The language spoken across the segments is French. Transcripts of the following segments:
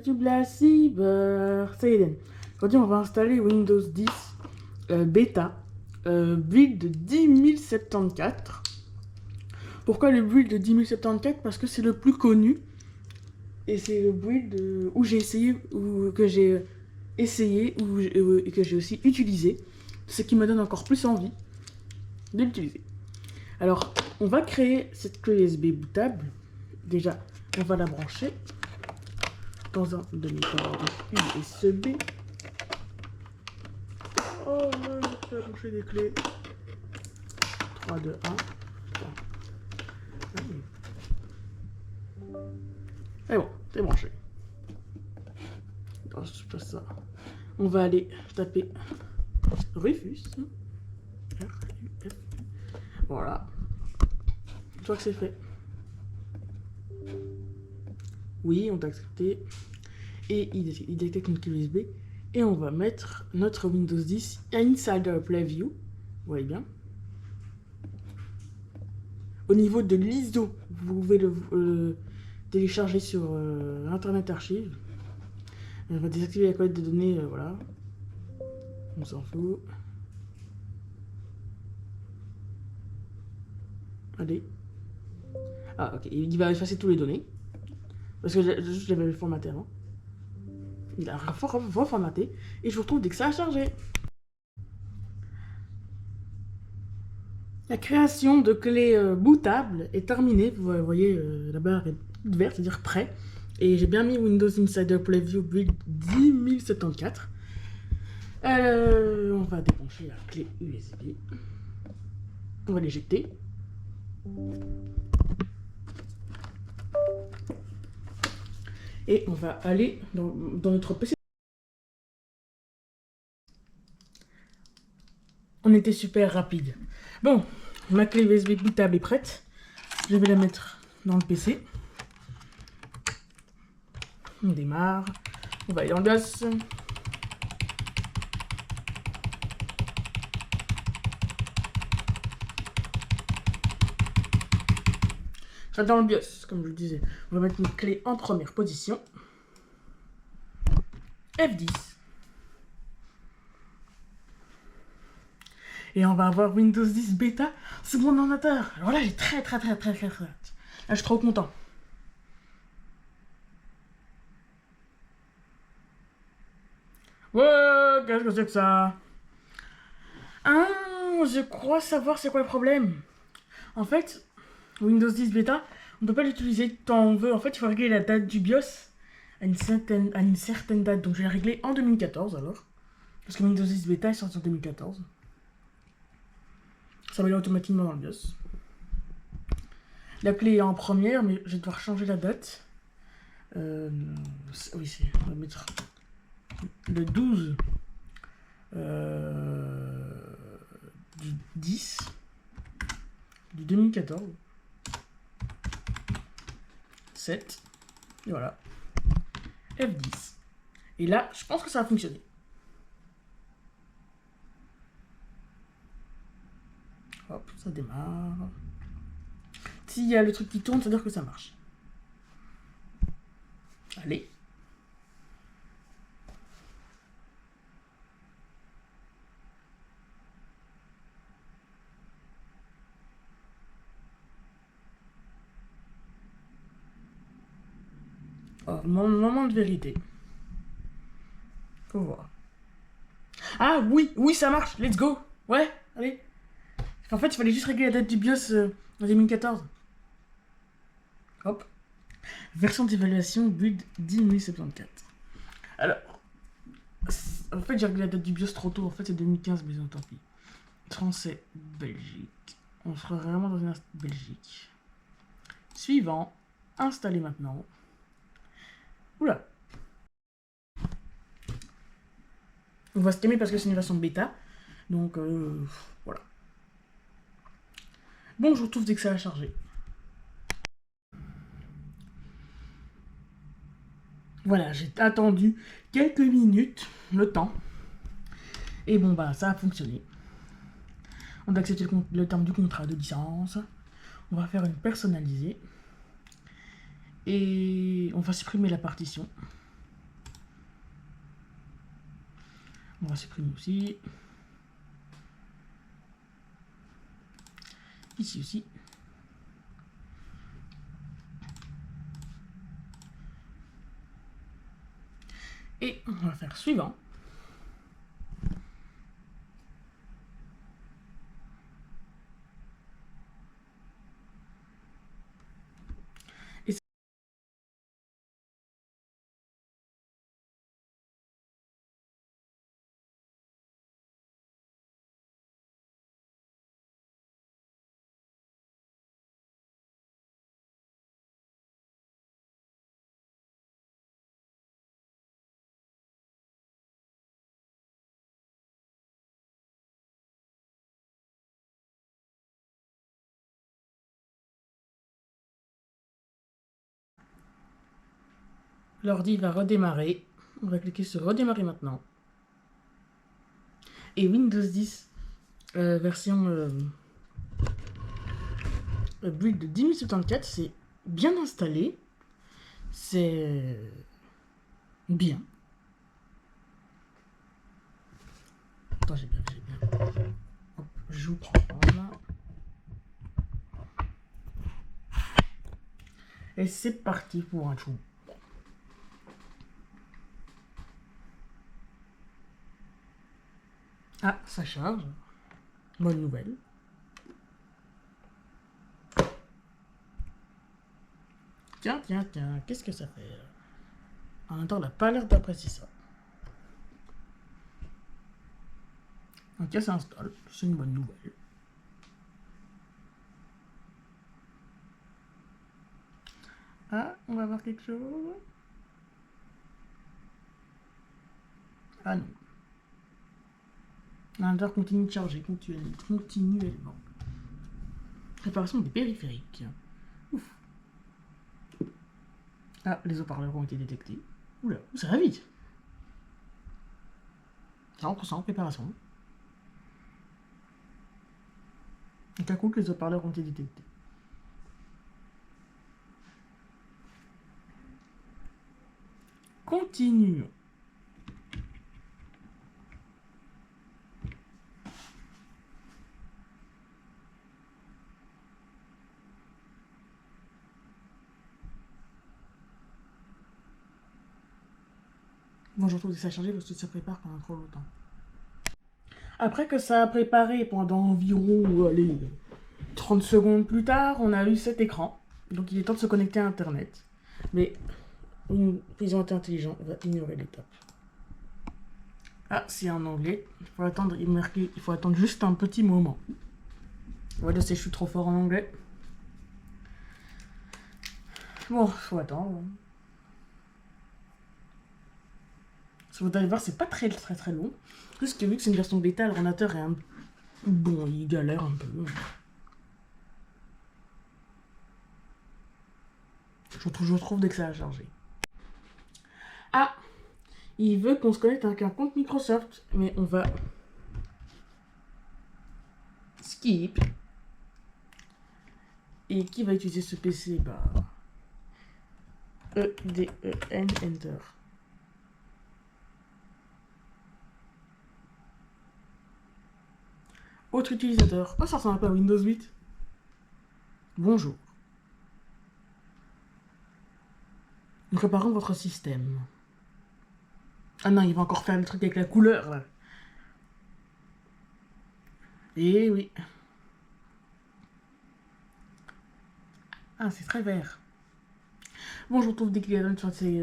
YouTube la cyber. Ça y est, aujourd'hui on va installer Windows 10 bêta build 10074. Pourquoi le build 10074? Parce que c'est le plus connu et c'est le build où j'ai essayé ou que j'ai essayé et que j'ai aussi utilisé, ce qui me donne encore plus envie de l'utiliser. Alors, on va créer cette clé USB bootable. Déjà, on va la brancher dans un demi-port USB. Oh non, je vais brancher des clés. 3, 2, 1. Et bon, c'est branché. Attends, je passe ça. On va aller taper Rufus. Voilà. Je crois que c'est fait. Oui, on t'a accepté. Et il détecte une clé USB. Et on va mettre notre Windows 10 Insider Preview. Vous voyez bien. Au niveau de l'ISO, vous pouvez le télécharger sur Internet Archive. On va désactiver la collecte de données, voilà. On s'en fout. Allez. Ah, ok. Il va effacer tous les données. Parce que je l'avais formaté avant. Il a reformaté. Et je vous retrouve dès que ça a chargé. La création de clés bootables est terminée. Vous voyez, la barre est verte, c'est-à-dire prêt. Et j'ai bien mis Windows Insider Preview Build 10074. On va débrancher la clé USB. On va l'éjecter. Et on va aller dans notre PC. On était super rapide. Bon, ma clé USB bootable est prête. Je vais la mettre dans le PC. On démarre. On va aller dans le BIOS. Dans le BIOS, comme je le disais. On va mettre une clé en première position. F10. Et on va avoir Windows 10 bêta sur mon ordinateur. Alors là, j'ai très hâte. Là, je suis trop content. Ouais, qu'est-ce que c'est que ça? Ah, je crois savoir c'est quoi le problème. En fait, Windows 10 bêta, on ne peut pas l'utiliser tant on veut. En fait, il faut régler la date du BIOS à une certaine date. Donc, je vais la régler en 2014 alors. Parce que Windows 10 bêta est sorti en 2014. Ça va aller automatiquement dans le BIOS. La clé est en première, mais je vais devoir changer la date. Oui, on va mettre le 12 du 10 du 2014. 7. Et voilà. F10. Et là, je pense que ça va fonctionner. Hop, ça démarre. S'il y a le truc qui tourne, ça veut dire que ça marche. Allez. Oh, mon moment de vérité. Faut voir. Ah oui, ça marche. Let's go. Ouais, allez. En fait, il fallait juste régler la date du BIOS en 2014. Hop. Version d'évaluation build 10074. Alors, en fait, j'ai réglé la date du BIOS trop tôt. En fait, c'est 2015, mais tant pis. Français, Belgique. On sera vraiment dans une Belgique. Suivant. Installer maintenant. Oula. On va se calmer parce que c'est une version bêta. Donc, voilà. Bon, je vous retrouve dès que ça a chargé. Voilà, j'ai attendu quelques minutes, le temps. Et bon, bah, ça a fonctionné. On va accepter le terme du contrat de licence. On va faire une personnalisée. Et on va supprimer la partition. On va supprimer aussi. Ici aussi. Et on va faire suivant. L'ordi va redémarrer. On va cliquer sur redémarrer maintenant. Et Windows 10 version build de 10074, c'est bien installé. C'est bien. Attends, j'ai bien. Hop, je vous prends là. Et c'est parti pour un tour. Ah, ça charge. Bonne nouvelle. Tiens, qu'est-ce que ça fait? En même temps, on n'a pas l'air d'apprécier ça. Ok, ça installe, c'est une bonne nouvelle. Ah, on va voir quelque chose. Ah non. L'intérieur continue de charger continuellement. Réparation des périphériques. Ouf. Ah, les haut-parleurs ont été détectés. Oula, ça va vite. 100% préparation. Donc à coup que les haut-parleurs ont été détectés. Continuons. Bon, je retrouve que ça a changé parce que ça prépare pendant trop longtemps. Après que ça a préparé pendant environ, allez, 30 secondes plus tard, on a eu cet écran. Donc il est temps de se connecter à Internet. Mais une prise intelligente va ignorer l'étape. Ah, c'est en anglais. Il faut attendre juste un petit moment. Voilà, je suis trop fort en anglais. Bon, faut attendre. Vous allez voir, c'est pas très long. Juste que vu que c'est une version bêta, l'ordinateur est un... Bon, il galère un peu. Je retrouve dès que ça a chargé. Ah, il veut qu'on se connecte avec un compte Microsoft, mais on va skip. Et qui va utiliser ce PC? Bah, E-D-E-N, Enter. Autre utilisateur. Oh, ça ressemble un peu à Windows 8. Bonjour. Nous préparons votre système. Ah non, il va encore faire le truc avec la couleur, là. Eh oui. Ah, c'est très vert. Bon, je retrouve des clients sur ces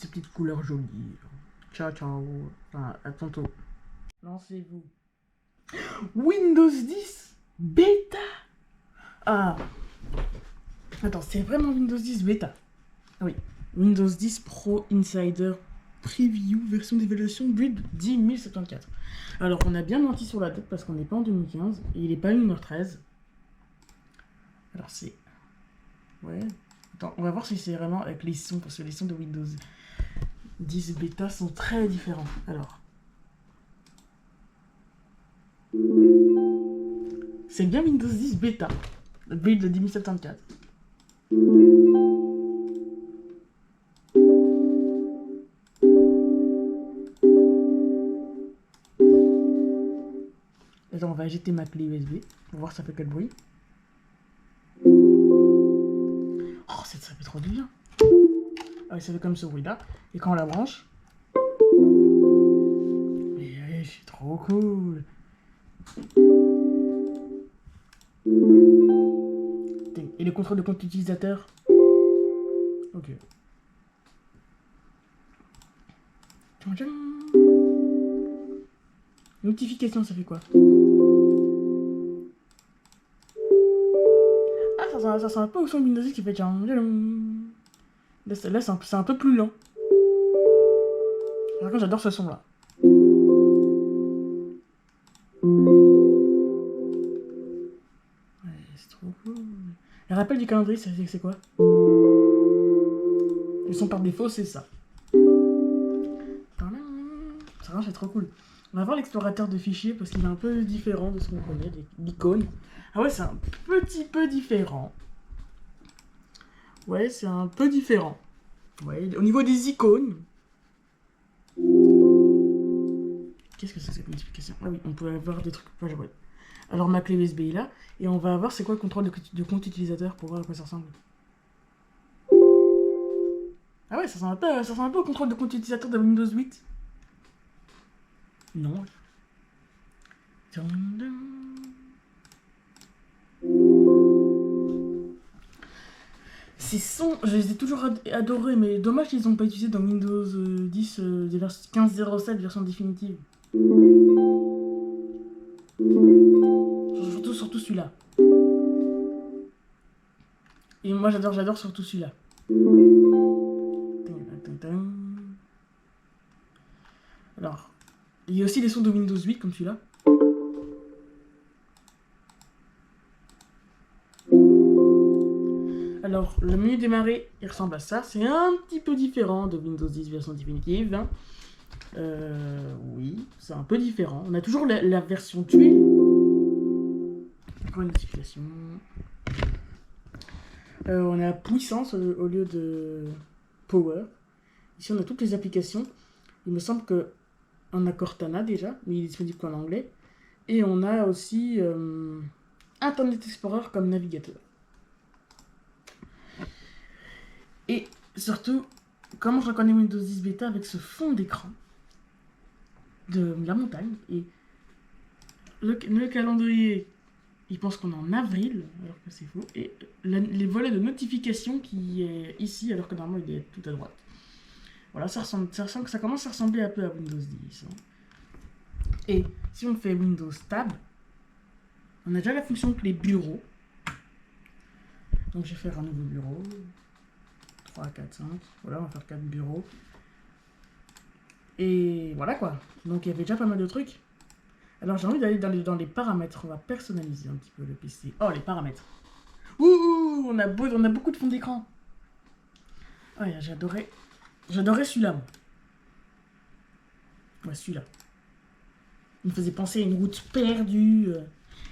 petites couleurs jolies. Ciao. Enfin, à tantôt. Lancez-vous. Windows 10 Bêta. Ah. Attends, c'est vraiment Windows 10 Bêta. Oui. Windows 10 Pro Insider Preview, version d'évaluation build 10074. Alors, on a bien menti sur la date parce qu'on n'est pas en 2015 et il n'est pas 1h13. Alors, c'est... Ouais. Attends, on va voir si c'est vraiment avec les sons, parce que les sons de Windows 10 Bêta sont très différents. Alors. C'est bien Windows 10 Bêta, le build de 10074. va jeter ma clé USB pour voir ça fait quel bruit. Oh, ça fait trop du bien. Ah, ça fait comme ce bruit là. Et quand on la branche. Mais ouais, c'est trop cool. Et le contrôle de compte utilisateur. Ok. Notification, ça fait quoi? Ah, ça sent un peu au son de Windows 10 qui fait genre. Là, c'est un peu plus lent. Par contre, j'adore ce son là. Ouais, c'est trop cool. Le rappel du calendrier, c'est quoi? Le son par défaut, c'est ça. Ça c'est trop cool. On va voir l'explorateur de fichiers parce qu'il est un peu différent de ce qu'on connaît, l'icône. Ah ouais, c'est un petit peu différent. Ouais, c'est un peu différent. Ouais, au niveau des icônes. Qu'est-ce que c'est que cette notification? Ah oui, on peut avoir des trucs. Ouais, ouais. Alors ma clé USB est là. Et on va voir c'est quoi le contrôle de compte utilisateur pour voir à quoi ça ressemble. Ah ouais, ça sent un peu au contrôle de compte utilisateur de Windows 8. Non. Ces sons, je les ai toujours adorés, mais dommage qu'ils n'ont pas utilisé dans Windows 10 15.07 version définitive. Surtout celui-là. Et moi j'adore surtout celui-là. Alors, il y a aussi des sons de Windows 8 comme celui-là. Alors, le menu démarrer, il ressemble à ça. C'est un petit peu différent de Windows 10 version définitive. Hein. Oui, c'est un peu différent. On a toujours la version tuile. Encore une notification. On a puissance au lieu de power. Ici, on a toutes les applications. Il me semble qu'on a Cortana déjà, mais il est disponible qu'en anglais. Et on a aussi Internet Explorer comme navigateur. Et surtout, comment je reconnais Windows 10 Beta avec ce fond d'écran de la montagne. Et le calendrier, il pense qu'on est en avril, alors que c'est faux. Et les volets de notification qui est ici, alors que normalement il est tout à droite. Voilà, ça commence à ressembler un peu à Windows 10. Hein. Et si on fait Windows Tab, on a déjà la fonction les bureaux. Donc je vais faire un nouveau bureau. 3, 4, 5. Voilà, on va faire 4 bureaux. Et voilà quoi. Donc il y avait déjà pas mal de trucs. Alors j'ai envie d'aller dans les paramètres. On va personnaliser un petit peu le PC. Oh, les paramètres. Ouh, on a beaucoup de fond d'écran. Oh, j'adorais celui-là. Ouais, celui-là. Il me faisait penser à une route perdue.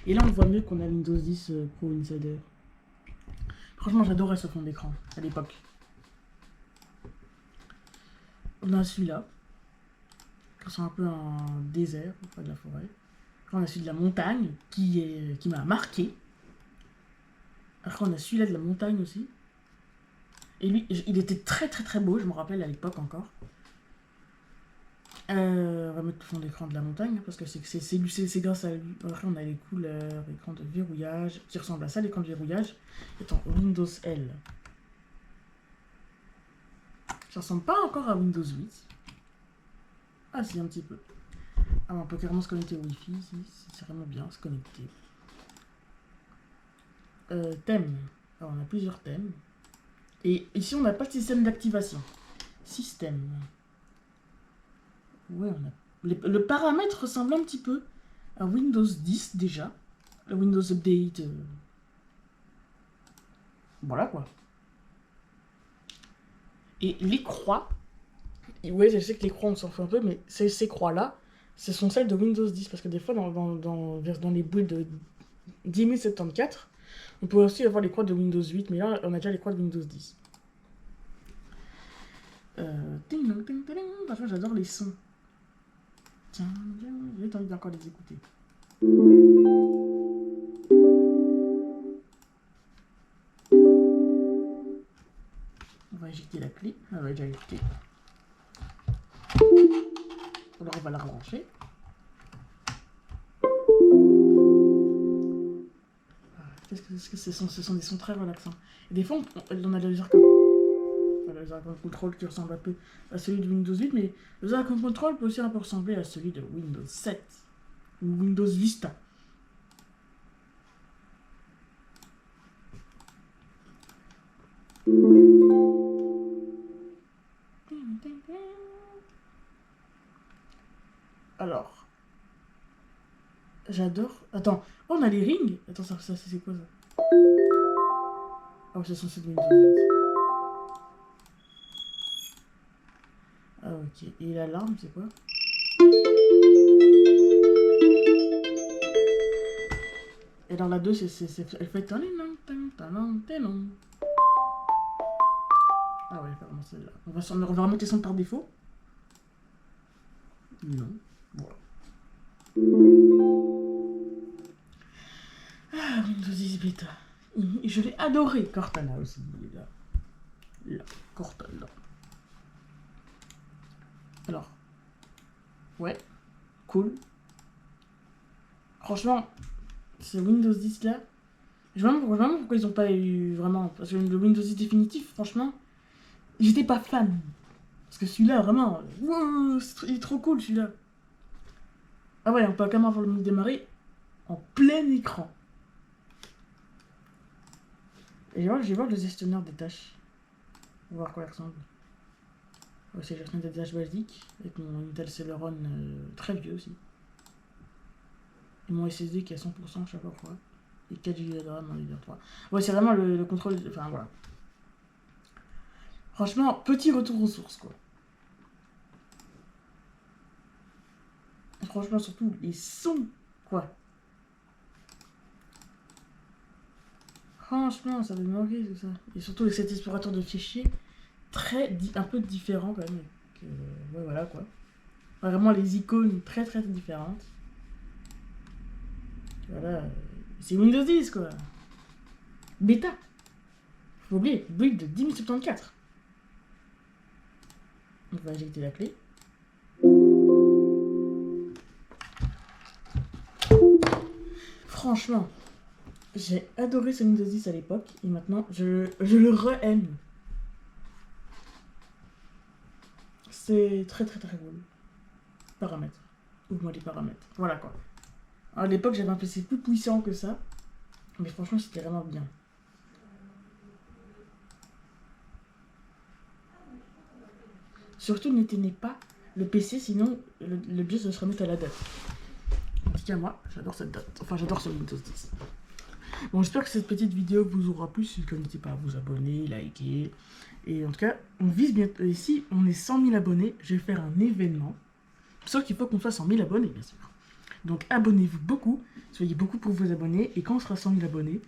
Et là, on voit mieux qu'on a Windows 10 Pro Insider. Franchement, j'adorais ce fond d'écran à l'époque. On a celui-là. C'est un peu un désert, pas de la forêt. On a celui de la montagne qui m'a marqué. Après, on a celui-là de la montagne aussi. Et lui, il était très très très beau, je me rappelle à l'époque encore. On va mettre le fond d'écran de la montagne, parce que c'est grâce à lui. Après, on a les couleurs, écran de verrouillage, qui ressemble à ça, l'écran de verrouillage. Attends, Windows L. Ça ressemble pas encore à Windows 8. Ah si, un petit peu. Ah, on peut carrément se connecter au Wi-Fi, c'est vraiment bien, se connecter. Thème. Alors, on a plusieurs thèmes. Et ici, on n'a pas de système d'activation. Système. Ouais, on a... Le paramètre ressemble un petit peu à Windows 10 déjà. Le Windows Update. Voilà quoi. Et les croix. Ouais, je sais que les croix, on s'en fout un peu, mais ces croix-là, ce sont celles de Windows 10. Parce que des fois, dans les builds de 10074, on peut aussi avoir les croix de Windows 8, mais là, on a déjà les croix de Windows 10. Franchement, j'adore les sons. Tiens, j'ai envie d'encore les écouter. On va éjecter la clé. Ah ouais, déjà éjecté. Alors on va la rebrancher. Qu'est-ce que ce sont des sons très relaxants. Et des fois, on a le laser control qui ressemble un peu à celui de Windows 8, mais le laser control peut aussi un peu ressembler à celui de Windows 7 ou Windows Vista. Alors, j'adore. Attends, oh, on a les rings. Attends, ça c'est quoi ça? Oh, c'est censé être Windows 8. Ah, ok. Et l'alarme, c'est quoi? Et dans la 2, elle fait. Ah ouais, vraiment celle-là. On va remettre les sons par défaut. Non. Voilà. Ah, Windows 10 Beta. Je l'ai adoré. Cortana aussi, il est là. Là, Cortana. Alors. Ouais. Cool. Franchement, ce Windows 10 là. Je vois vraiment pourquoi ils ont pas eu vraiment. Parce que le Windows 10 définitif, franchement, j'étais pas fan. Parce que celui-là, vraiment. Wow, il est trop cool celui-là. Ah ouais, on peut carrément avoir le démarrer en plein écran. Et je vais voir le gestionnaire des tâches. On va voir quoi il ressemble. Ouais, c'est le gestionnaire des tâches basiques. Avec mon Intel Celeron très vieux aussi. Et mon SSD qui est à 100%, je sais pas pourquoi. Et 4 Go de RAM en DDR3. Ouais, c'est vraiment le contrôle. Enfin voilà. Franchement, petit retour aux sources quoi. Franchement, surtout les sons quoi. Franchement, ça va me manquer tout ça. Et surtout avec cet explorateur de fichiers, un peu différent quand même. Ouais, voilà quoi. Vraiment les icônes très différentes. Voilà. C'est Windows 10 quoi. Bêta. Faut oublier, build de 10.074. On va injecter la clé. Franchement, j'ai adoré ce Windows 10 à l'époque et maintenant je le re-aime. C'est très cool. Paramètres. Ouvre-moi les paramètres. Voilà quoi. À l'époque, j'avais un PC plus puissant que ça. Mais franchement, c'était vraiment bien. Surtout, n'éteignez pas le PC, sinon le BIOS va se remettre à la date. En tout cas, moi, j'adore cette date. Enfin, j'adore ce Windows 10. Bon, j'espère que cette petite vidéo vous aura plu. N'hésitez pas à vous abonner, liker. Et en tout cas, on vise bientôt. Ici, on est 100 000 abonnés. Je vais faire un événement. Sauf qu'il faut qu'on soit 100 000 abonnés, bien sûr. Donc, abonnez-vous beaucoup. Soyez beaucoup pour vous abonner. Et quand on sera 100 000 abonnés,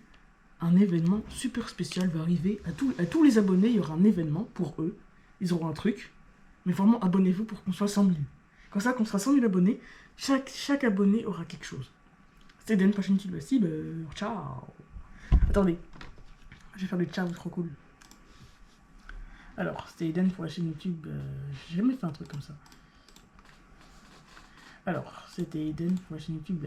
un événement super spécial va arriver. À tous les abonnés, il y aura un événement pour eux. Ils auront un truc. Mais vraiment, abonnez-vous pour qu'on soit 100 000. Comme ça, qu'on sera 100 000 abonnés, chaque abonné aura quelque chose. C'était une prochaine vidéo aussi. Ciao. Attendez. Je vais faire le ciao, trop cool. Alors, c'était Eden pour la chaîne YouTube. J'ai jamais fait un truc comme ça. Alors, c'était Eden pour la chaîne YouTube.